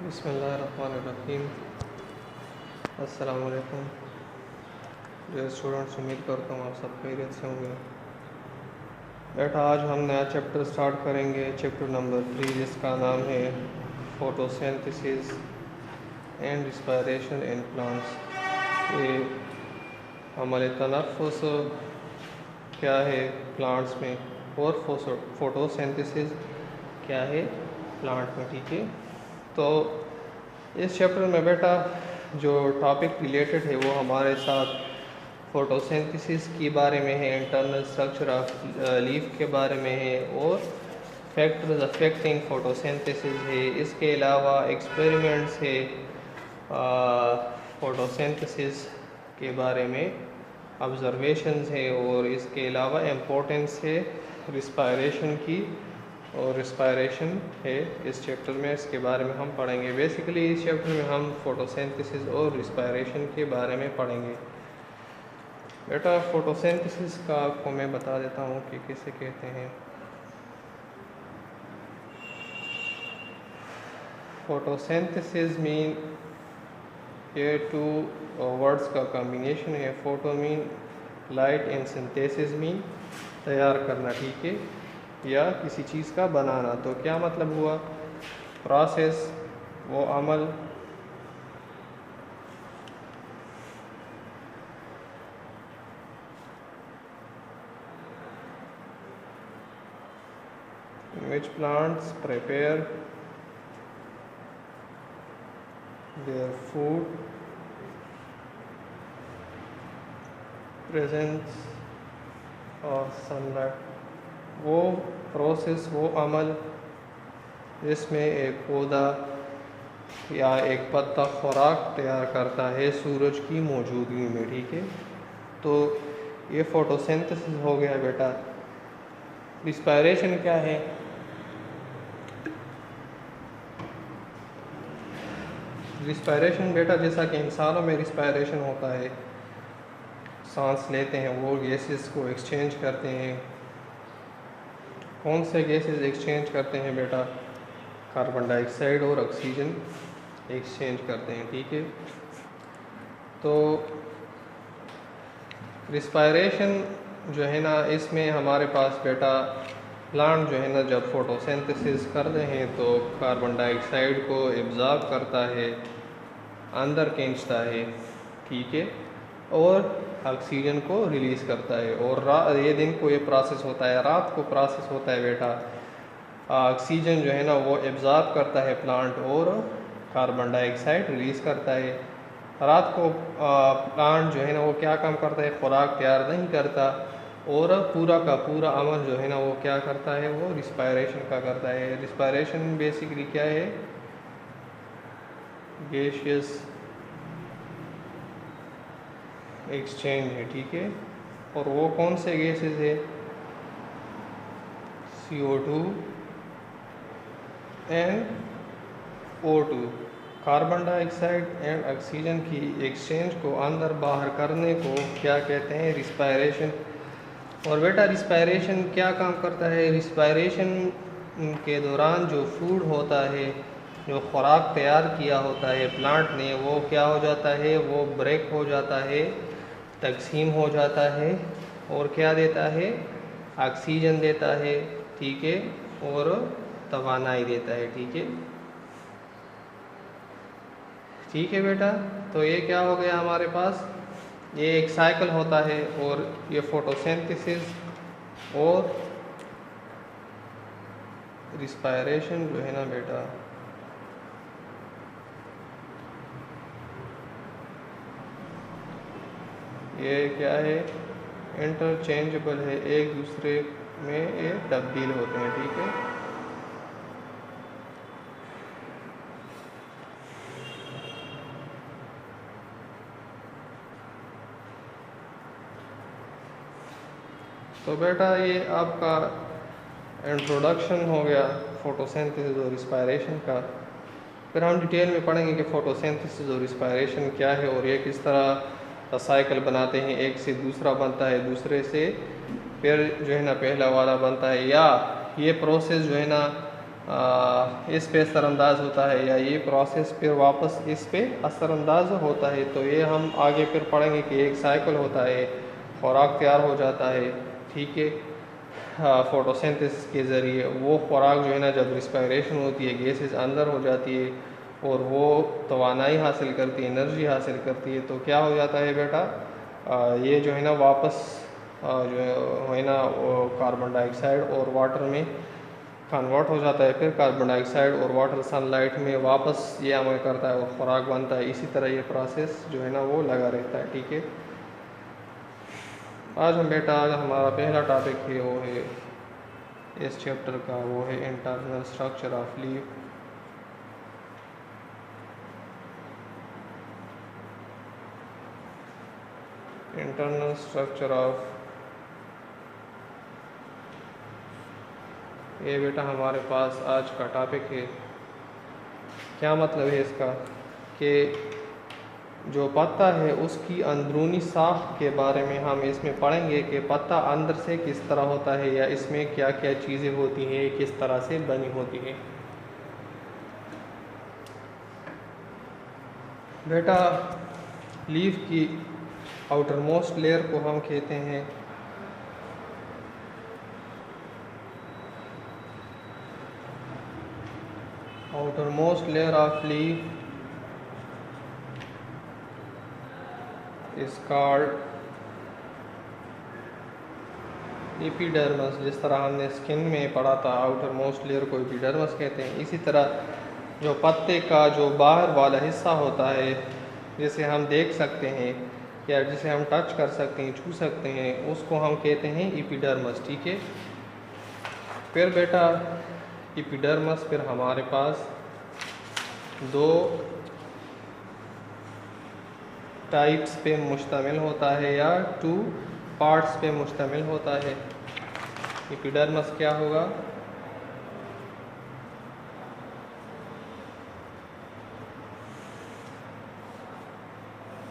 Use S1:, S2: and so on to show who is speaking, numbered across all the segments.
S1: बिस्मिल्लाहिर्रहमानिर्रहीम। अस्सलाम वालेकुम। जो स्टूडेंट्स, उम्मीद करता हूँ आप सब खैरियत से होंगे। बेटा, आज हम नया चैप्टर स्टार्ट करेंगे, चैप्टर नंबर 3, जिसका नाम है photosynthesis and respiration in plants. ये अमल तनफ़ुस क्या है प्लांट्स में और फोटोसिंथेसिस क्या है प्लांट में। ठीक है, तो इस चैप्टर में बेटा जो टॉपिक रिलेटेड है वो हमारे साथ फोटोसिंथेसिस के बारे में है, इंटरनल स्ट्रक्चर ऑफ लीफ के बारे में है और फैक्टर्स अफेक्टिंग फोटोसिंथेसिस है। इसके अलावा एक्सपेरिमेंट्स है फोटोसिंथेसिस के बारे में, ऑब्जर्वेशंस है, और इसके अलावा इम्पोर्टेंस है रिस्पायरेशन की, और रिस्पायरेशन है इस चैप्टर में, इसके बारे में हम पढ़ेंगे। बेसिकली इस चैप्टर में हम फोटोसिंथेसिस और रिस्पायरेशन के बारे में पढ़ेंगे। बेटा, फोटोसिंथेसिस का आपको मैं बता देता हूँ कि किसे कहते हैं। फोटोसिंथेसिस मीन, ये टू वर्ड्स का कॉम्बिनेशन है। Photo mean light and synthesis mean तैयार करना, ठीक है, या किसी चीज़ का बनाना। तो क्या मतलब हुआ, प्रोसेस, वो अमल which plants prepare their food, presence of sunlight। वो प्रोसेस, वो अमल जिसमें एक पौधा या एक पत्ता खुराक तैयार करता है सूरज की मौजूदगी में, ठीक है। तो ये फोटोसिंथेसिस हो गया बेटा। रिस्पायरेशन क्या है? रिस्पायरेशन बेटा, जैसा कि इंसानों में रिस्पायरेशन होता है, सांस लेते हैं, वो गैसेस को एक्सचेंज करते हैं। कौन से गैसेस एक्सचेंज करते हैं बेटा? कार्बन डाइऑक्साइड और ऑक्सीजन एक्सचेंज करते हैं, ठीक है। तो रिस्पायरेशन जो है ना, इसमें हमारे पास बेटा प्लांट जो है ना, जब फोटोसिंथेसिस करते हैं तो कार्बन डाइऑक्साइड को एब्जॉर्ब करता है, अंदर खींचता है, ठीक है, और ऑक्सीजन को रिलीज़ करता है। और ये दिन को ये प्रोसेस होता है, रात को प्रोसेस होता है बेटा। ऑक्सीजन जो है ना वो एब्जॉर्ब करता है प्लांट और कार्बन डाइऑक्साइड रिलीज़ करता है। रात को प्लांट जो है ना वो क्या काम करता है, खुराक तैयार नहीं करता, और पूरा का पूरा अमल जो है ना वो क्या करता है, वो रिस्पायरेशन का करता है। रिस्पायरेशन बेसिकली क्या है, गैसियस एक्सचेंज है, ठीक है। और वो कौन से गैसेस है? CO2 and O2, carbon dioxide and oxygen की एक्सचेंज को अंदर बाहर करने को क्या कहते हैं? रिस्पायरेशन। और बेटा रिस्पायरेशन क्या काम करता है? रिस्पायरेशन के दौरान जो फूड होता है, जो खुराक तैयार किया होता है प्लांट ने, वो क्या हो जाता है, वो ब्रेक हो जाता है, तकसीम हो जाता है, और क्या देता है? ऑक्सीजन देता है, ठीक है, और तवानाई देता है, ठीक है। ठीक है बेटा, तो ये क्या हो गया हमारे पास, ये एक साइकिल होता है। और ये फोटोसिंथेसिस और रिस्पायरेशन जो है ना बेटा, ये क्या है, इंटरचेंजेबल है, एक दूसरे में ये तब्दील होते हैं, ठीक है। तो बेटा ये आपका इंट्रोडक्शन हो गया फोटोसिंथेसिस और रिस्पायरेशन का। फिर हम डिटेल में पढ़ेंगे कि फोटोसिंथेसिस और रिस्पायरेशन क्या है और ये किस तरह साइकिल बनाते हैं, एक से दूसरा बनता है, दूसरे से फिर जो है ना पहला वाला बनता है, या ये प्रोसेस जो है ना इस पे असरअंदाज होता है या ये प्रोसेस फिर वापस इस पे असरअंदाज होता है। तो ये हम आगे फिर पढ़ेंगे कि एक साइकिल होता है, खुराक तैयार हो जाता है, ठीक है, फोटोसिंथेसिस के ज़रिए। वो खुराक जो है ना, जब रिस्पायरेशन होती है, गैसेस अंदर हो जाती है और वो तवानाई हासिल करती है, एनर्जी हासिल करती है, तो क्या हो जाता है बेटा, ये जो है ना वापस जो है ना वो कार्बन डाइऑक्साइड और वाटर में कन्वर्ट हो जाता है। फिर कार्बन डाइऑक्साइड और वाटर सनलाइट में वापस ये अमल करता है और खुराक बनता है। इसी तरह ये प्रोसेस जो है ना वो लगा रहता है, ठीक है। आज हमारा पहला टॉपिक है वो है इस चैप्टर का, वो है internal structure of leaf. Internal structure of, ये बेटा हमारे पास आज का टॉपिक है। क्या मतलब है इसका कि जो पत्ता है उसकी अंदरूनी साख के बारे में हम इसमें पढ़ेंगे कि पत्ता अंदर से किस तरह होता है या इसमें क्या क्या चीज़ें होती हैं, किस तरह से बनी होती हैं। बेटा लीफ की आउटर मोस्ट लेयर को हम कहते हैं outer most layer of leaf is called epidermis. जिस तरह हमने स्किन में पढ़ा था आउटर मोस्ट लेयर को एपिडर्मस कहते हैं, इसी तरह जो पत्ते का जो बाहर वाला हिस्सा होता है, जिसे हम देख सकते हैं या जिसे हम टच कर सकते हैं, छू सकते हैं, उसको हम कहते हैं एपिडर्मस, ठीक है। फिर बेटा एपिडर्मस फिर हमारे पास दो टाइप्स पे मुश्तमिल होता है या टू पार्ट्स पे मुश्तमिल होता है। एपिडर्मस क्या होगा,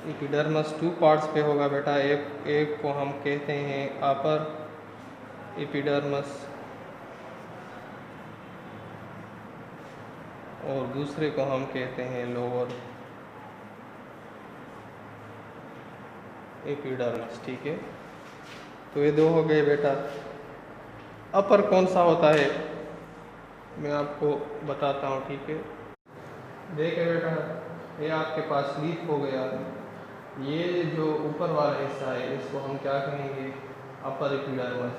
S1: एपिडर्मस टू पार्ट्स पे होगा बेटा। एक को हम कहते हैं अपर एपिडर्मस और दूसरे को हम कहते हैं लोअर एपिडर्मस, ठीक है। तो ये दो हो गए बेटा। अपर कौन सा होता है मैं आपको बताता हूँ, ठीक है। देखिए बेटा, ये आपके पास लीफ हो गया, ये जो ऊपर वाला हिस्सा है इसको हम क्या कहेंगे, अपर एपिडर्मस।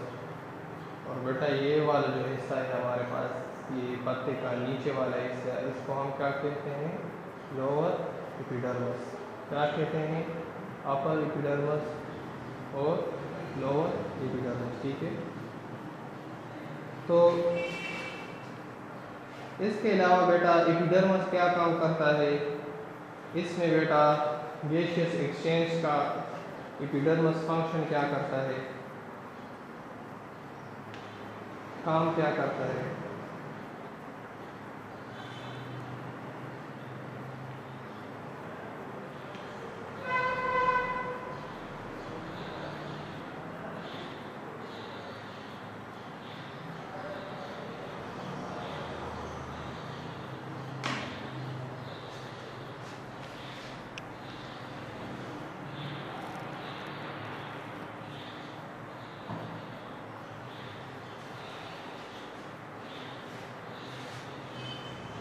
S1: और बेटा ये वाला जो हिस्सा है हमारे पास, ये पत्ते का नीचे वाला हिस्सा, इसको हम क्या कहते हैं, लोअर एपिडर्मस। क्या कहते हैं, अपर एपिडर्मस और लोअर एपिडर्मस, ठीक है। तो इसके अलावा बेटा एपिडर्मस क्या काम करता है, इसमें बेटा गैसियस एक्सचेंज का एपिडर्मस फंक्शन क्या करता है, काम क्या करता है।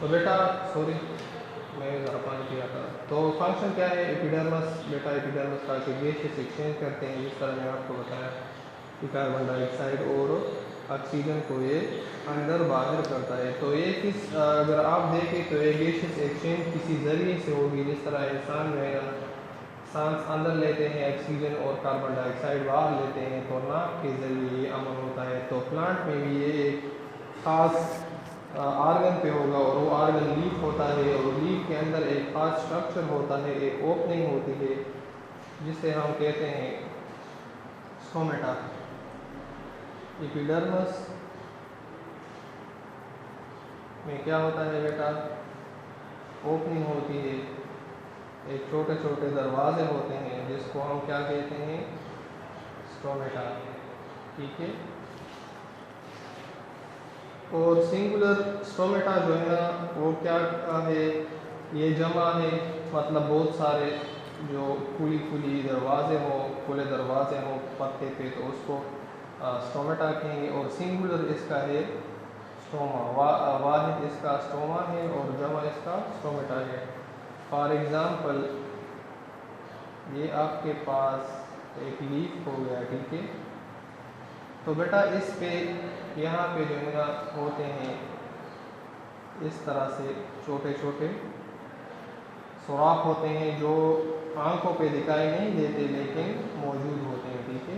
S1: तो बेटा सॉरी मैं ज़रा पानी पिया था। तो फंक्शन क्या है एपिडर्मस, बेटा एपिडर्मस का कि गैसेस एक्सचेंज करते हैं, जिस तरह मैंने आपको बताया कि कार्बन डाइऑक्साइड और ऑक्सीजन को ये अंदर बाहर करता है। तो ये किस, अगर आप देखें तो ये गैसेस एक्सचेंज किसी ज़रिए से होगी। जिस तरह इंसान जो है ना सांस अंदर लेते हैं ऑक्सीजन और कार्बन डाइऑक्साइड बाहर लेते हैं, तो नाक के ज़रिए ये अमल होता है। तो प्लांट में भी ये एक ख़ास आर्गन पे होगा और वो आर्गन लीफ होता है और लीफ के अंदर एक खास स्ट्रक्चर होता है, एक ओपनिंग होती है जिसे हम कहते हैं स्टोमेटा। एपिडर्मस में क्या होता है बेटा, ओपनिंग होती है, एक छोटे छोटे दरवाजे होते हैं जिसको हम क्या कहते हैं, स्टोमेटा, ठीक है। और सिंगुलर स्टोमेटा जो है ना वो क्या है, ये जमा है, मतलब बहुत सारे जो खुली दरवाजे हो, खुले दरवाजे हो पत्ते पे, तो उसको स्टोमेटा कहेंगे। और सिंगुलर इसका है स्टोमा, वाहिद इसका स्टोमा है और जमा इसका स्टोमेटा है। फॉर एग्ज़ाम्पल ये आपके पास एक लीफ हो गया, ठीक है। तो बेटा इस पे यहाँ पे जो है ना होते हैं इस तरह से छोटे छोटे सुराख होते हैं जो आंखों पे दिखाई नहीं देते लेकिन मौजूद होते हैं, ठीक है।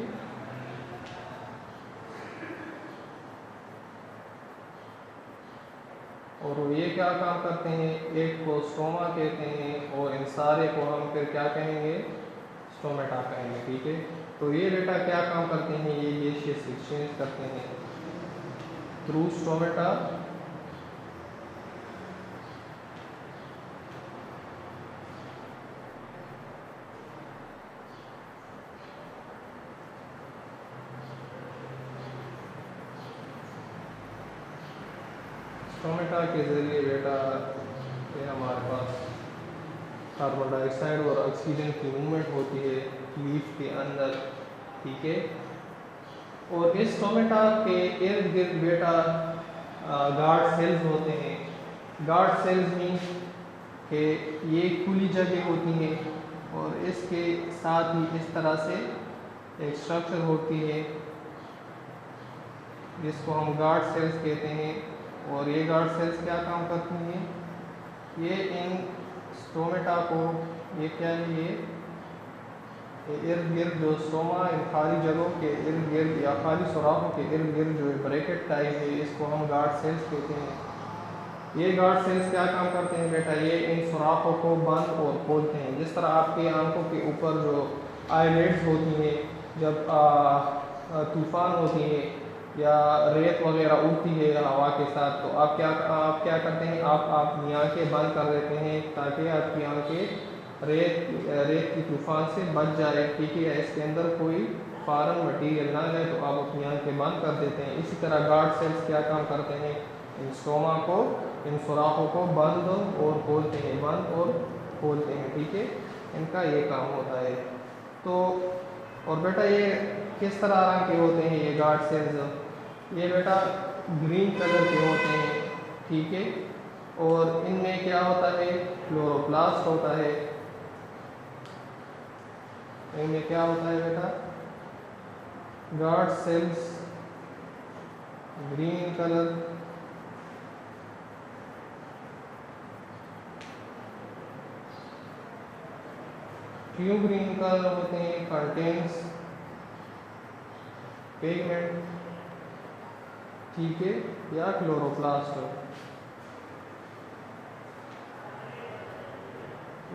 S1: और ये क्या काम करते हैं, एक को स्टोमा कहते हैं और इन सारे को हम फिर क्या कहेंगे, स्टोमेटा कहेंगे, ठीक है। तो ये बेटा क्या काम करते हैं, ये गैसियस एक्सचेंज करते हैं थ्रू स्टोमेटा। स्टोमेटा के ज़रिए बेटा ये हमारे पास कार्बन डाइऑक्साइड और ऑक्सीजन की मूवमेंट होती है लीफ के अंदर, ठीक है। और इस स्टोमेटा के इर्द गिर्द बेटा गार्ड सेल्स होते हैं। गार्ड सेल्स मीन्स कि ये खुली जगह होती हैं और इसके साथ ही इस तरह से एक स्ट्रक्चर होती है जिसको हम गार्ड सेल्स कहते हैं। और ये गार्ड सेल्स क्या काम करती हैं, ये इन स्टोमेटा को, ये क्या है, ये इर्द गिर्द जो स्टोमा इन खाली जगहों के इर्द गिर्द या खाली सुराखों के इर्द गिर्द जो ब्रैकेट टाइप है, इसको हम गार्ड सेल्स कहते हैं। ये गार्ड सेल्स क्या काम करते हैं बेटा, ये इन सुराखों को बंद और खोलते हैं। जिस तरह आपकी आंखों के ऊपर जो आईलिड्स होती हैं जब तूफान होती है या रेत वगैरह उड़ती है हवा के साथ, तो आप क्या करते हैं, आप अपनी आँखें बंद कर देते हैं ताकि आपकी आँखें रेत की तूफान से बच जाए, ठीक है। इसके अंदर कोई फॉरेन मटेरियल ना जाए तो आप अपनी आँखें बंद कर देते हैं। इसी तरह गार्ड सेल्स क्या काम करते हैं, इन स्टोमा को, इन सुराखों को बंद और खोलते हैं, बंद और खोलते हैं, ठीक है। इनका ये काम होता है। तो और बेटा ये किस तरह रंग के होते हैं ये गार्ड सेल्स, ये बेटा ग्रीन कलर के होते हैं, ठीक है। और इनमें क्या होता है, क्लोरोप्लास्ट होता है। इनमें क्या होता है बेटा, गार्ड सेल्स ग्रीन कलर, क्यों ग्रीन कलर होते हैं, कंटेन्स पिगमेंट, ठीक है, या क्लोरोप्लास्ट।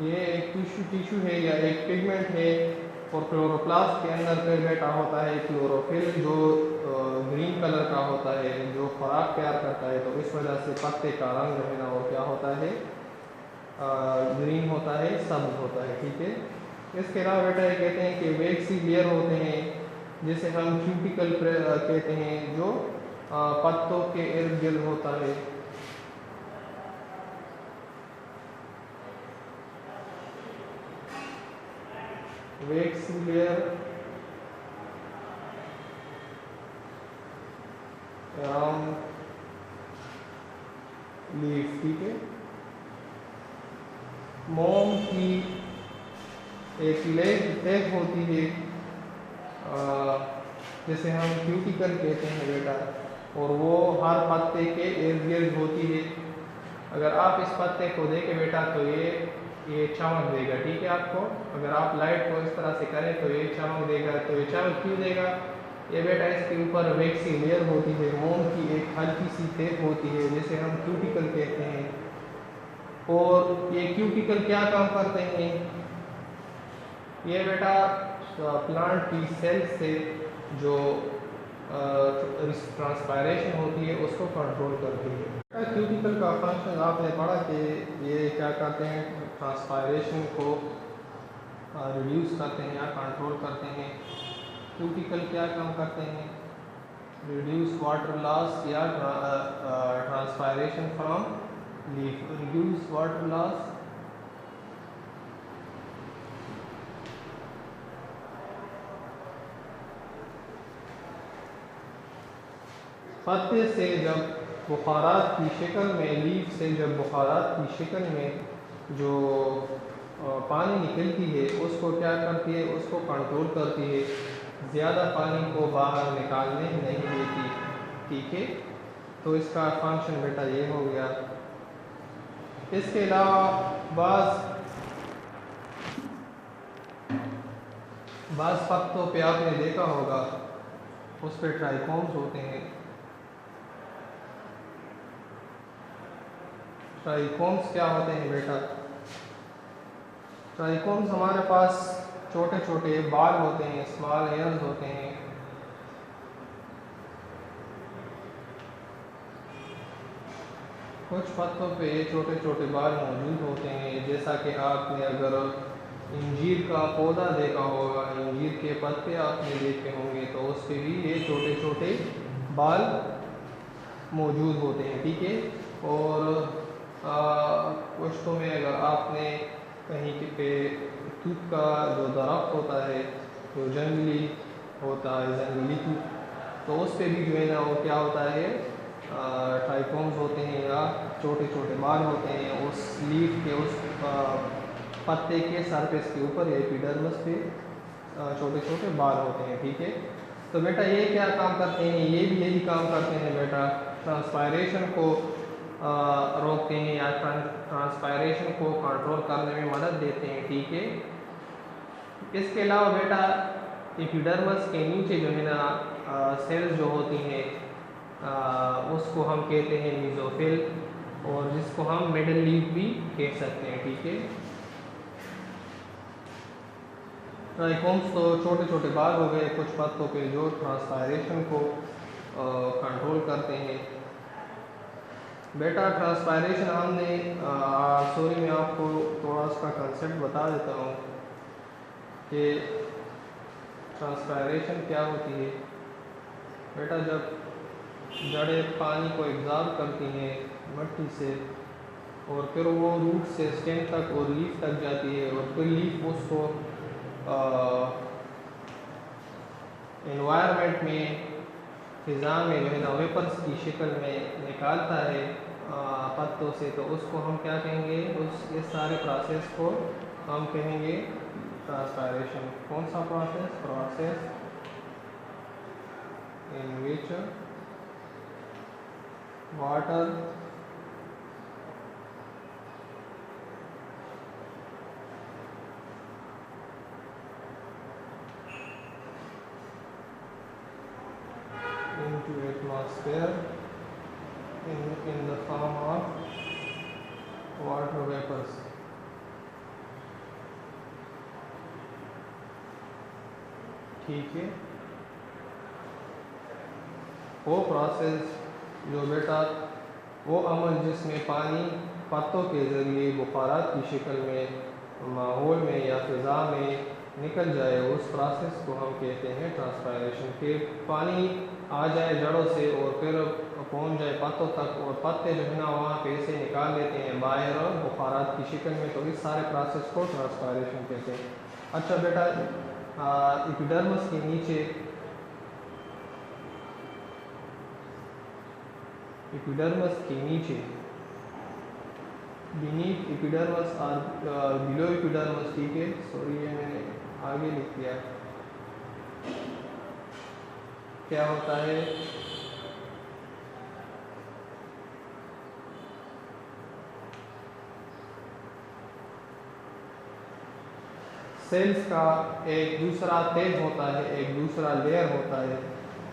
S1: ये एक टिश्यू है या एक पिगमेंट है। और क्लोरोप्लास्ट के अंदर फिर बेटा होता है क्लोरोफिल जो ग्रीन कलर का होता है, जो खुराक तैयार करता है। तो इस वजह से पत्ते का रंग जो है ना वो क्या होता है, ग्रीन होता है, सब्ज होता है, ठीक है। इसके अलावा बेटा ये कहते हैं कि वैक्सी लेयर होते हैं जिसे हम क्यूटिकल कहते हैं, जो पत्तों के इर्द गिर्द होता है। वैक्सी लेयर अराउंड लीफ, ठीक है। मोम की एक लेग होती है जिसे हम क्यूटिकल कहते हैं बेटा, और वो हर पत्ते के इर्द गिर्द होती है। अगर आप इस पत्ते को देखें बेटा तो ये चमक देगा, ठीक है। आपको अगर आप लाइट को इस तरह से करें तो ये चमक देगा। तो ये चमक क्यों देगा, ये बेटा इसके ऊपर वैक्सी लेयर होती है, मोम की एक हल्की सी टेप होती है जिसे हम क्यूटिकल कहते हैं। और ये क्यूटिकल क्या काम करते हैं, ये बेटा प्लांट की सेल से जो ट्रांसपायरेशन होती है उसको कंट्रोल करती है। क्यूटिकल का फंक्शन आपने पढ़ा कि ये क्या करते हैं, ट्रांसपायरेशन को रिड्यूस करते हैं या कंट्रोल करते हैं। क्यूटिकल क्या काम करते हैं, रिड्यूस वाटर लॉस या transpiration from leaf. Reduce water loss पत्ते से जब बुखारात की शक्ल में, लीफ से जब बुखारात की शक्ल में जो पानी निकलती है उसको क्या करती है, उसको कंट्रोल करती है, ज़्यादा पानी को बाहर निकालने नहीं देती। ठीक है, तो इसका फंक्शन बेटा ये हो गया। इसके अलावा बाज़ पत्तों पे आपने देखा होगा उस पर ट्राइकोम्स होते हैं। ट्राइकोम्स क्या होते हैं बेटा? ट्राइकोम्स हमारे पास छोटे छोटे बाल होते हैं, स्मॉल हेयर्स होते हैं। कुछ पत्तों पे ये छोटे छोटे बाल मौजूद होते हैं। जैसा कि आपने अगर इंजीर का पौधा देखा होगा, इंजीर के पत्ते आपने देखे होंगे, तो उस पर भी ये छोटे छोटे बाल मौजूद होते हैं। ठीक है, और पुश्तों में अगर आपने कहीं पे तूत का जो दरख्त होता है, जो जंगली होता है, जंगली तूत, तो उस पर भी जो है ना वो क्या होता है, ट्राइकोम्स होते हैं या छोटे छोटे बाल होते हैं उस लीफ के, उस पत्ते के सरफेस के ऊपर, एपिडर्मिस पे छोटे छोटे बाल होते हैं। ठीक है, तो बेटा ये क्या काम करते हैं? ये भी यही काम करते हैं बेटा, ट्रांसपायरेशन को रोकते हैं या ट्रांसपायरेशन को कंट्रोल करने में मदद देते हैं। ठीक है, इसके अलावा बेटा एपिडर्मिस के नीचे जो है ना सेल्स जो होती हैं उसको हम कहते हैं मीजोफिल, और जिसको हम मिडल लीफ भी कह सकते हैं। ठीक है, ट्राइकोम्स तो छोटे छोटे बाल हो गए कुछ पत्तों के जो ट्रांसपायरेशन को कंट्रोल करते हैं। बेटा ट्रांसपायरेशन हमने सॉरी मैं आपको थोड़ा उसका कंसेप्ट बता देता हूँ कि ट्रांसपायरेशन क्या होती है। बेटा जब जड़ें पानी को एब्जॉर्ब करती हैं मिट्टी से, और फिर वो रूट से स्टेम तक और लीफ तक जाती है, और फिर लीफ उसको एनवायरनमेंट में, फिज़ा में जो है ना वेपर्स की शक्ल में निकालता है पत्तों से, तो उसको हम क्या कहेंगे? इस सारे प्रोसेस को हम कहेंगे ट्रांसपायरेशन। कौन सा process? Process in which water into atmosphere in the form of water vapors। ठीक है, वो प्रोसेस जो बेटा, वो अमल जिसमें पानी पत्तों के ज़रिए बुखारात की शक्ल में माहौल में या फ़िज़ा में निकल जाए, उस प्रोसेस को हम कहते हैं ट्रांसपायरेशन। के पानी आ जाए जड़ों से और फिर पहुंच जाए पत्तों तक, और पत्ते जो है ना वहाँ पे से निकाल लेते हैं बाहर बुखारात की शक्ल में, तो इस सारे प्रोसेस को ट्रांसपायरेशन कहते हैं। अच्छा बेटा, एपिडर्मिस के नीचे, एपिडर्मिस के नीचे, बीनीथ एपिडर्मिस और बिलो एपिडर्मिस, ठीक है, सॉरी ये मैंने आगे लिख दिया, क्या होता है? सेल्स का एक दूसरा तेज होता है, एक दूसरा लेयर होता है,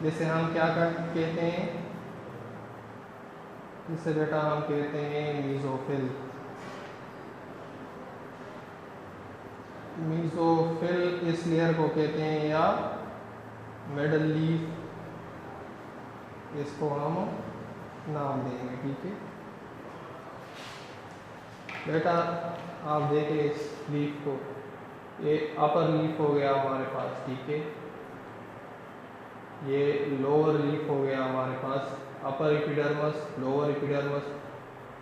S1: जिसे हम क्या कहते हैं? जिसे बेटा हम कहते हैं मीजोफिल। मीजोफिल इस लेयर को कहते हैं, या मिडल लीफ इसको हम नाम देंगे। ठीक है बेटा, आप देखें इस लीफ को, ये अपर लीफ हो गया हमारे पास। ठीक है, ये लोअर लीफ हो गया हमारे पास, अपर एपिडर्मस, लोअर एपिडर्मस,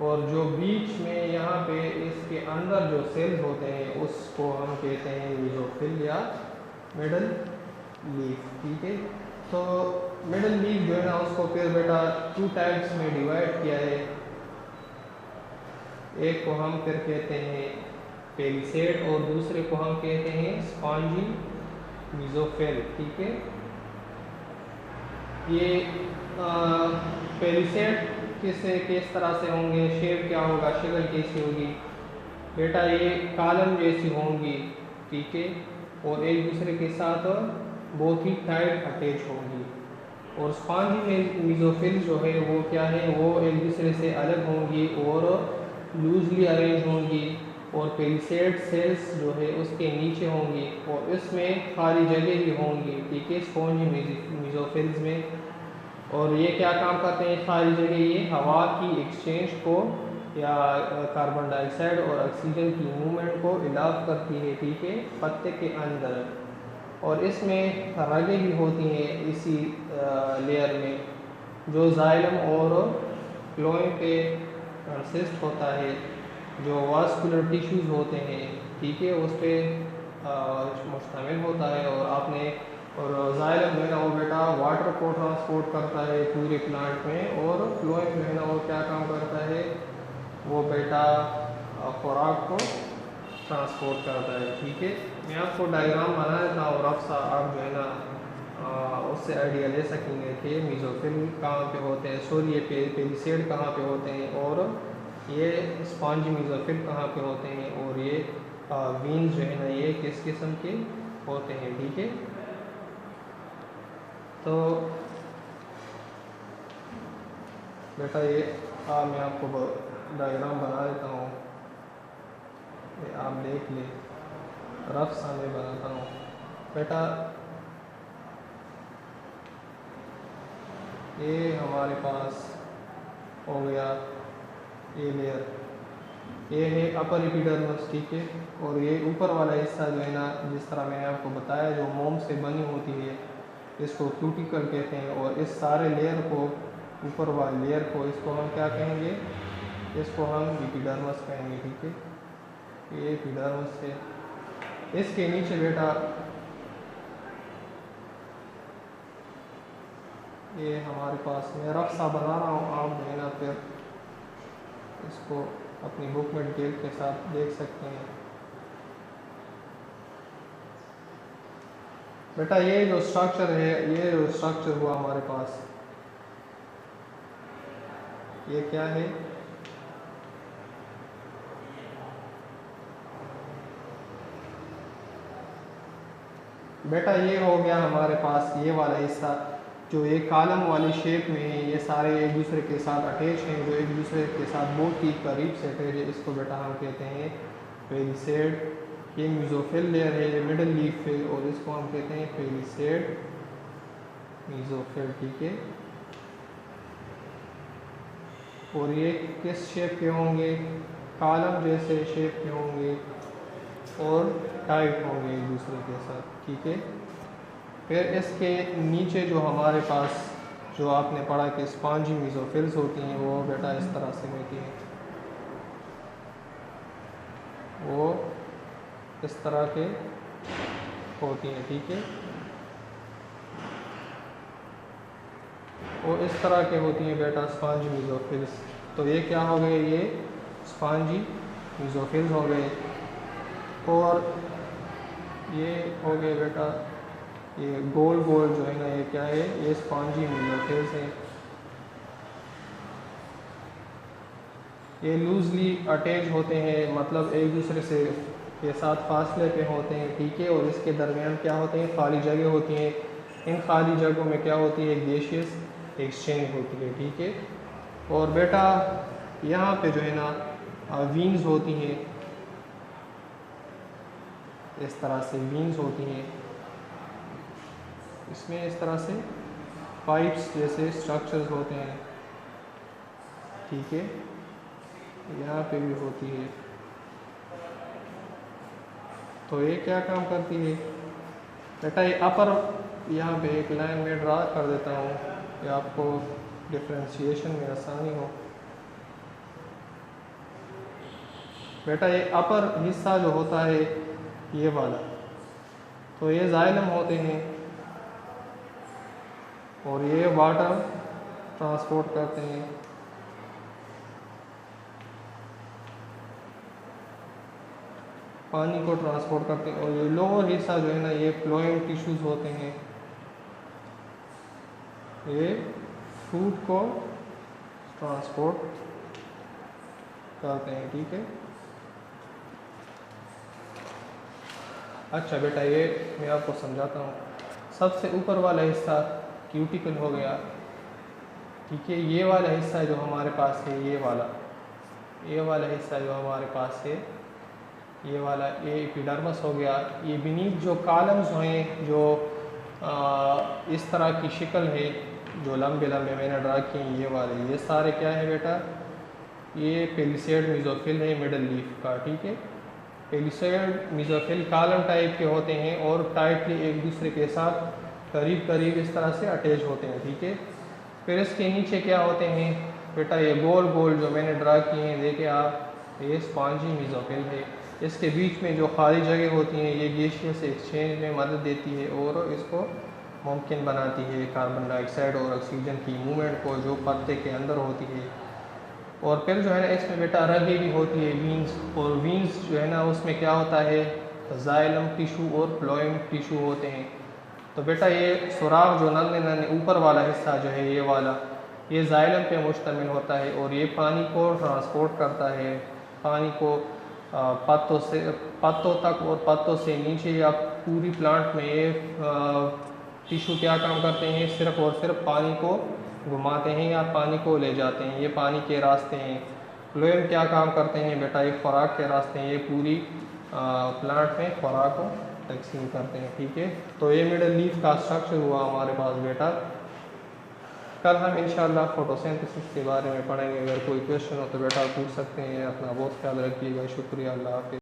S1: और जो बीच में यहाँ पे इसके अंदर जो सेल्स होते हैं उसको हम कहते हैं मीजोफिल या मिडल लीफ। ठीक है, तो मिडल लीफ जो है ना उसको फिर बेटा 2 टाइप्स में डिवाइड किया है। एक को हम फिर कहते हैं पेलिसेड और दूसरे को हम कहते हैं स्पॉन्जी मीजोफिल। ठीक है, ये पेलिसेड किस तरह से होंगे, शेप क्या होगा, शक्ल कैसी होगी बेटा, ये कॉलम जैसी होंगी। ठीक है, और एक दूसरे के साथ बहुत ही टाइट अटैच होंगी। और स्पॉन्जी मीजोफिल जो है वो क्या है, वो एक दूसरे से अलग होंगी और लूजली अरेंज होंगी, और पेलिसेड सेल्स जो है उसके नीचे होंगी और इसमें खाली जगह भी होंगी। ठीक है, स्पॉन्जी मीजोफिल्स में। और ये क्या काम करते हैं, खाली जगह ये हवा की एक्सचेंज को या कार्बन डाइऑक्साइड और ऑक्सीजन की मूवमेंट को इलाफ करती है। ठीक है, पत्ते के अंदर। और इसमें रगें भी होती हैं इसी लेयर में, जो जाइलम और फ्लोएम पे कंसिस्ट होता है, जो वास्कुलर टिश्यूज़ होते हैं। ठीक है, उस पर मुश्तमिल होता है। और जाइलम जो है ना वो बेटा वाटर को ट्रांसपोर्ट करता है पूरे प्लांट में, और फ्लोएम जो है ना वो क्या काम करता है, वो बेटा खुराक को ट्रांसपोर्ट करता है। ठीक है, मैं आपको डायग्राम बना देता हूँ रफ सा, आप जो है ना उससे आइडिया ले सकेंगे कि मीजोफिल कहाँ पे होते हैं, सॉरी ये पेलिसेड कहाँ पे होते हैं, और ये स्पॉन्जी मीजोफिल कहाँ पे होते हैं, और ये वीन्स जो है ना ये किस किस्म के होते हैं। ठीक है, तो बेटा ये मैं आपको डायग्राम बना देता हूँ, ये आप देख ले, रफ सा मैं बनाता हूँ बेटा। ये हमारे पास हो गया ये लेयर, ये है अपर एपिडर्मस। ठीक है, और ये ऊपर वाला हिस्सा जो है ना, जिस तरह मैंने आपको बताया, जो मोम से बनी होती है, इसको क्यूटिकल कहते हैं। और इस सारे लेयर को, ऊपर वाले लेयर को, इसको हम क्या कहेंगे, इसको हम एपिडर्मस कहेंगे। ठीक है, ये एपिडर्मस है। इसके नीचे बेटा ये हमारे पास, मैं रफ सा बना रहा हूँ, आप जो है ना फिर इसको अपनी बुक में डिटेल के साथ देख सकते हैं। बेटा ये जो स्ट्रक्चर है, ये जो स्ट्रक्चर हुआ हमारे पास, ये क्या है, बेटा ये हो गया हमारे पास ये वाला हिस्सा, जो ये कॉलम वाली शेप में है, ये सारे एक दूसरे के साथ अटैच हैं, जो एक दूसरे के साथ बहुत ही करीब से अटैच है। इसको बेटा हम कहते हैं पेलिसेड। ये मीजोफिल लेयर है, ये मिडल लीफ है, और इसको हम कहते हैं पेलिसेड मीजोफिल। ठीक है, और ये किस शेप के होंगे, कॉलम जैसे शेप के होंगे और टाइट होंगे एक दूसरे के साथ। ठीक है, फिर इसके नीचे जो हमारे पास, जो आपने पढ़ा कि स्पॉन्जी मीजोफिल्स होती हैं, वो बेटा इस तरह से होती हैं, वो इस तरह के होती हैं। ठीक है, वो इस तरह के होती हैं बेटा स्पॉन्जी मीजोफिल्स। तो ये क्या हो गए, ये स्पॉन्जी मीजोफिल्स हो गए। और ये हो गए बेटा, ये गोल गोल जो है ना, ये क्या है, ये स्पॉन्जी मीजोफिल्स हैं। ये लूजली अटैच होते हैं, मतलब एक दूसरे से के साथ फासले पे होते हैं। ठीक है, और इसके दरमियान क्या होते हैं, खाली जगह होती हैं। इन खाली जगहों में क्या होती है, गैसियस एक्सचेंज होती है। ठीक है, और बेटा यहाँ पे जो है ना वीन्स होती हैं, इस तरह से वीन्स होती हैं, इसमें इस तरह से पाइप्स जैसे स्ट्रक्चर्स होते हैं। ठीक है, यहाँ पे भी होती है। तो ये क्या काम करती है बेटा, ये अपर यहाँ पे एक लाइन में ड्रा कर देता हूँ कि आपको डिफ्रेंशिएशन में आसानी हो। बेटा ये अपर हिस्सा जो होता है ये वाला, तो ये जाइलम होते हैं और ये वाटर ट्रांसपोर्ट करते हैं। पानी को ट्रांसपोर्ट करते हैं। और ये लोअर हिस्सा जो है ना ये फ्लोएम टिश्यूज होते हैं, ये फूड को ट्रांसपोर्ट करते हैं। ठीक है। अच्छा बेटा ये मैं आपको समझाता हूँ। सबसे ऊपर वाला हिस्सा क्यूटिकल हो गया। ठीक है। ये वाला हिस्सा जो हमारे पास है ये वाला हिस्सा जो हमारे पास है ये वाला, ये एपिडर्मिस हो गया। ये बीनीथ जो कॉलम्स हैं जो इस तरह की शक्ल है जो लंबे लंबे मैंने ड्रा किए ये वाले, ये सारे क्या है बेटा, ये पेलिसेड मेसोफिल है मिडल लीफ का। ठीक है। पेलिसेड मेसोफिल कॉलम टाइप के होते हैं और टाइटली एक दूसरे के साथ करीब करीब इस तरह से अटैच होते हैं। ठीक है। फिर इसके नीचे क्या होते हैं बेटा, ये गोल गोल जो मैंने ड्रा किए हैं देखिए आप, ये स्पॉन्जी मेसोफिल है। इसके बीच में जो खाली जगह होती हैं ये गैसियस एक्सचेंज में मदद देती है और इसको मुमकिन बनाती है कार्बन डाइऑक्साइड और ऑक्सीजन की मूवमेंट को जो पत्ते के अंदर होती है। और फिर जो है ना इसमें बेटा रगे भी होती है वीन्स, और वीन्स जो है ना उसमें क्या होता है जाइलम टिशू और फ्लोएम टिशू होते हैं। तो बेटा ये सुराख जो नन्हे नन्हे ऊपर वाला हिस्सा जो है ये वाला, ये जाइलम पे मुश्तमिल होता है और ये पानी को ट्रांसपोर्ट करता है। पानी को पत्तों तक और पत्तों से नीचे या पूरी प्लांट में ये टिशू क्या काम करते हैं, सिर्फ और सिर्फ पानी को घुमाते हैं या पानी को ले जाते हैं। ये पानी के रास्ते हैं। फ्लोएम क्या काम करते हैं बेटा, ये खुराक के रास्ते हैं। ये पूरी प्लांट में खुराक को तकसीम करते हैं। ठीक है। तो ये मिडल लीफ का स्ट्रक्चर हुआ हमारे पास बेटा। कल हम इंशाल्लाह फोटोसिंथेसिस के बारे में पढ़ेंगे। अगर कोई क्वेश्चन हो तो बेटा पूछ सकते हैं। अपना बहुत ख्याल रखिएगा। शुक्रिया। अल्लाह हाफ़िज़।